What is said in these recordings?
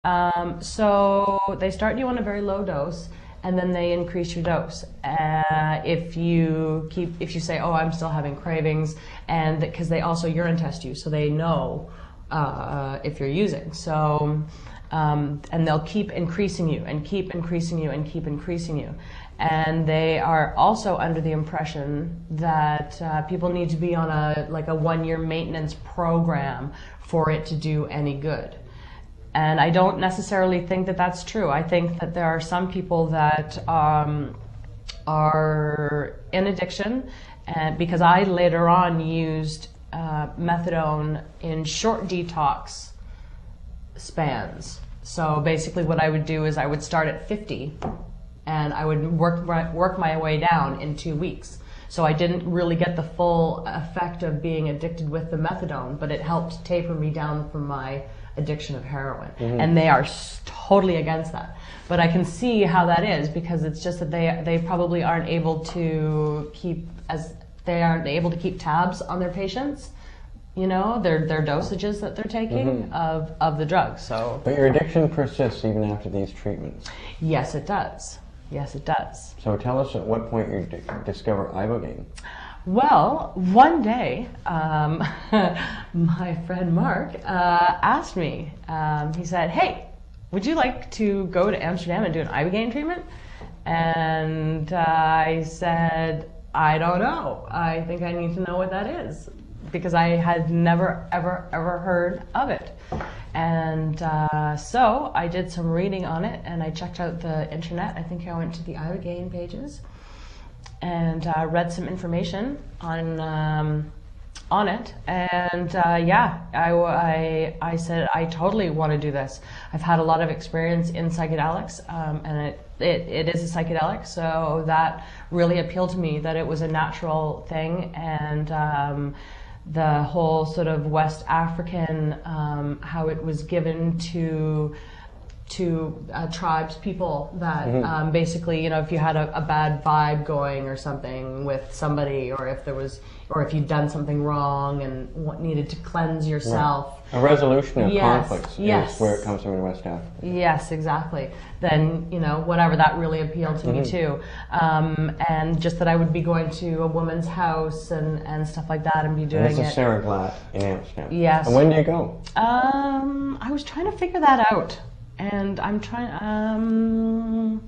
So they start you on a very low dose, and then they increase your dose. If you say, "Oh, I'm still having cravings," and because they also urine test you, so they know if you're using. So, and they'll keep increasing you and keep increasing you and keep increasing you. And they are also under the impression that people need to be on a 1-year maintenance program for it to do any good. And I don't necessarily think that that's true. I think that there are some people that are in addiction, and because I later on used methadone in short detox spans. So basically what I would do is I would start at 50 and I would work my way down in 2 weeks. So I didn't really get the full effect of being addicted with the methadone, but it helped taper me down from my addiction of heroin. And they are totally against that. But I can see how that is, because it's just that they probably aren't able to keep tabs on their patients, their dosages that they're taking of the drugs. So, but your addiction persists even after these treatments. Yes, it does. Yes, it does. So tell us at what point you discover Ibogaine. Well, one day, my friend Marc asked me, he said, "Hey, would you like to go to Amsterdam and do an Ibogaine treatment?" And I said, "I don't know. I think I need to know what that is," because I had never, ever heard of it. And so I did some reading on it, and I checked out the internet. I think I went to the Ibogaine pages and read some information on it, and I said I totally want to do this. I've had a lot of experience in psychedelics, and it is a psychedelic, so that really appealed to me, that it was a natural thing, and the whole sort of West African, how it was given to tribes, people that basically, if you had a bad vibe going or something with somebody, or if you'd done something wrong and needed to cleanse yourself. Right. A resolution of conflicts is where it comes from in West Africa. Yes, exactly. Then, whatever, that really appealed to me too. And just that I would be going to a woman's house and stuff like that and be doing it. And this is Sarah Glatt in Amsterdam. Yes. And when do you go? I was trying to figure that out. And I'm trying,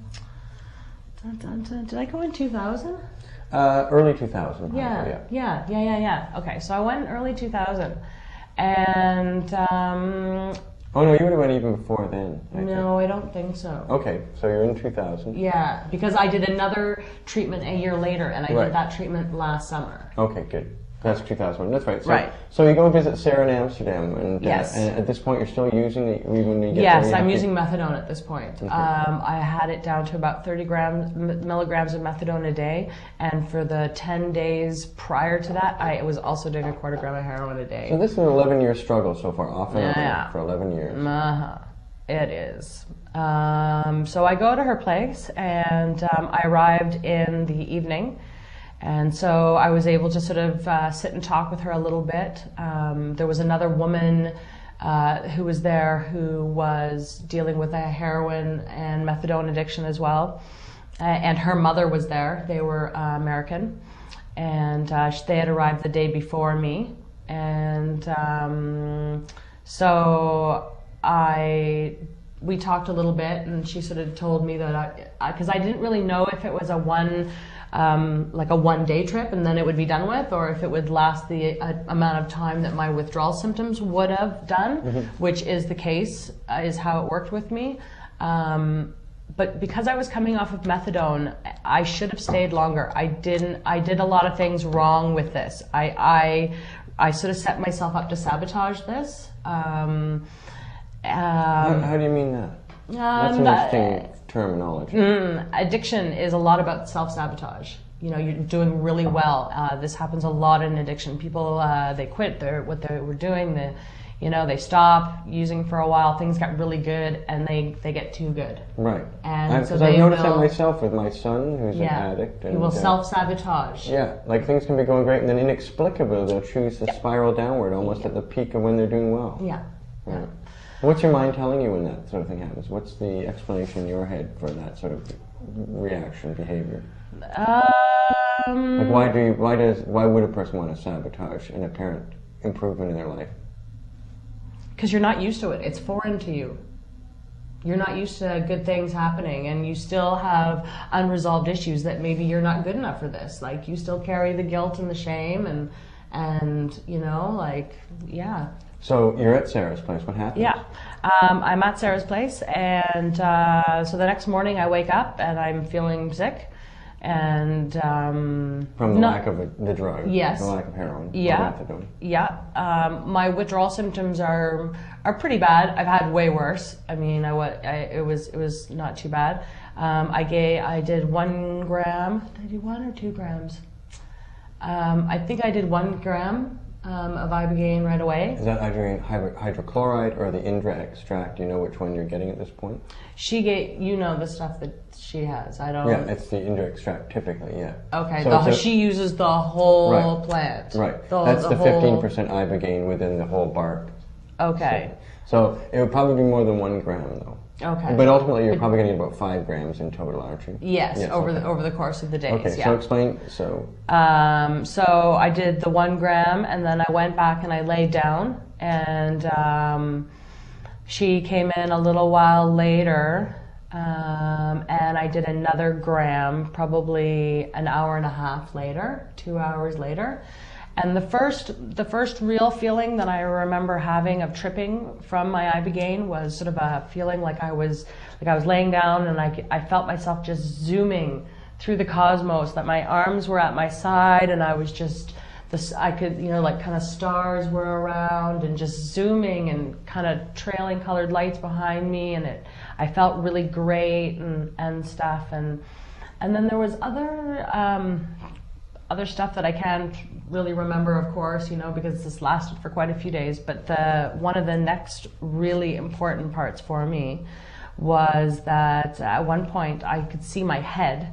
did I go in 2000? Early 2000. Yeah. Okay, so I went in early 2000. And, oh no, you would have went even before then. I don't think so. Okay, so you're in 2000. Yeah, because I did another treatment a year later, and I did that treatment last summer. Okay, good. That's 2001. That's right. So, right. So you go visit Sarah in Amsterdam, and, yes. And at this point you're still using it when you get Yes, I'm using methadone at this point. Okay. I had it down to about 30 milligrams of methadone a day, and for the 10 days prior to that, I was also doing a 1/4 gram of heroin a day. So this is an 11-year struggle so far, off and on for 11 years. It is. So I go to her place, and I arrived in the evening. And so I was able to sort of sit and talk with her a little bit. There was another woman who was there who was dealing with a heroin and methadone addiction as well. And her mother was there. They were American. And they had arrived the day before me. And so we talked a little bit, and she sort of told me that because I didn't really know if it was a one-day trip and then it would be done with, or if it would last the amount of time that my withdrawal symptoms would have done, which is the case, is how it worked with me. But because I was coming off of methadone, I should have stayed longer. I didn't. I did a lot of things wrong with this. I sort of set myself up to sabotage this. How do you mean that? That's an interesting terminology. Addiction is a lot about self-sabotage. You're doing really well. This happens a lot in addiction. People, they quit what they were doing. They stop using for a while. Things got really good, and they get too good. Right. And so I've noticed that myself with my son, who's an addict. And, he will self-sabotage. Yeah, like things can be going great, and then inexplicably they'll choose to spiral downward, almost at the peak of when they're doing well. Yeah. What's your mind telling you when that sort of thing happens? What's the explanation in your head for that sort of reaction, behavior? Like why would a person want to sabotage an apparent improvement in their life? Because you're not used to it. It's foreign to you. You're not used to good things happening, and you still have unresolved issues that maybe you're not good enough for this. Like, you still carry the guilt and the shame, and you know, like, yeah. So you're at Sarah's place. What happened? Yeah, I'm at Sarah's place, and so the next morning I wake up and I'm feeling sick, and from the lack of the drug. Yes. The lack of heroin. Yeah. Or methadone. Yeah. My withdrawal symptoms are pretty bad. I've had way worse. I mean, it was not too bad. I did 1 gram. Did I do 1 or 2 grams? I think I did 1 gram of Ibogaine right away. Is that Ibogaine hydrochloride or the Indra extract? Do you know which one you're getting at this point? She gave, you know, the stuff that she has. I don't. Yeah, it's the Indra extract typically. Yeah. Okay. So she uses the whole plant. Right. That's the 15% Ibogaine within the whole bark. Okay. So it would probably be more than 1 gram though. Okay. But ultimately, you're probably getting about 5 grams in total, aren't you? Yes, over the course of the days. Okay, yeah. so explain. So I did the 1 gram, and then I went back and I laid down, and she came in a little while later, and I did another gram, probably an hour and a half later, 2 hours later. And the first real feeling that I remember having of tripping from my Ibogaine was sort of a feeling like I was laying down, and I felt myself just zooming through the cosmos, that my arms were at my side, and I was just I could, you know, like kind of stars were around and just zooming and kind of trailing colored lights behind me, and I felt really great and stuff, and then there was other stuff that I can't really remember, of course, you know, because this lasted for quite a few days. But one of the next really important parts for me was that at one point I could see my head,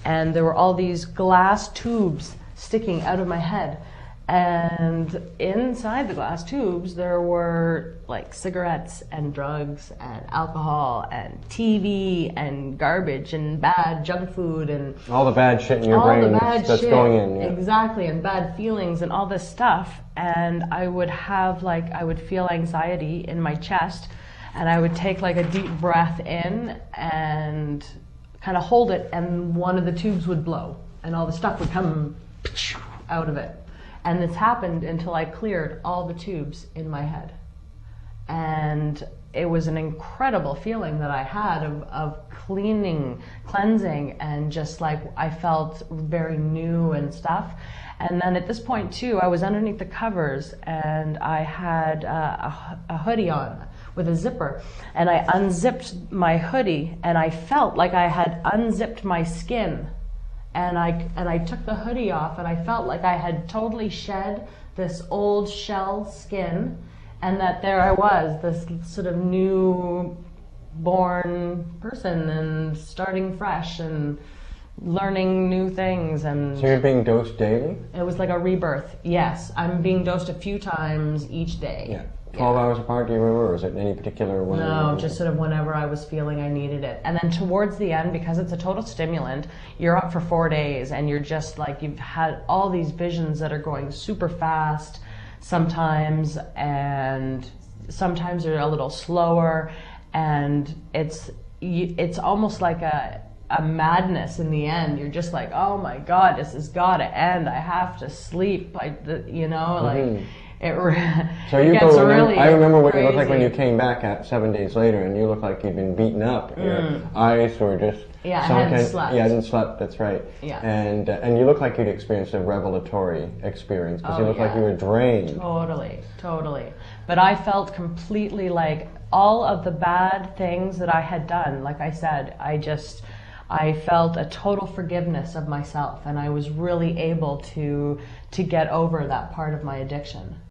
and there were all these glass tubes sticking out of my head. And inside the glass tubes, there were like cigarettes and drugs and alcohol and TV and garbage and bad junk food and all the bad shit in your brain that's going in. Yeah. Exactly, and bad feelings and all this stuff. And I would feel anxiety in my chest, and I would take like a deep breath in and kind of hold it, and one of the tubes would blow, and all the stuff would come out of it. And this happened until I cleared all the tubes in my head. And it was an incredible feeling that I had of cleansing, and just like I felt very new and stuff. And then at this point too, I was underneath the covers, and I had a hoodie on with a zipper, and I unzipped my hoodie, and I felt like I had unzipped my skin. And I took the hoodie off, and I felt like I had totally shed this old shell skin, and that there I was, this sort of new born person, and starting fresh and learning new things. And so you're being dosed daily? It was like a rebirth. Yes, I'm being dosed a few times each day. Yeah. 12 hours apart, do you remember, or is it any particular one? No, just sort of whenever I was feeling I needed it. And then towards the end, because it's a total stimulant, you're up for 4 days, and you're just like, you've had all these visions that are going super fast sometimes, and sometimes they're a little slower, and it's almost like a madness in the end. You're just like, oh my God, this has got to end. I have to sleep. You know, like... So you go. Really I remember what you looked like when you came back 7 days later, and you looked like you'd been beaten up. Your eyes were just sunken. I hadn't slept. Yeah, I didn't slept. That's right. Yeah. And you looked like you'd experienced a revelatory experience, because you looked like you were drained. Totally. But I felt completely like all of the bad things that I had done. Like I said, I felt a total forgiveness of myself, and I was really able to get over that part of my addiction.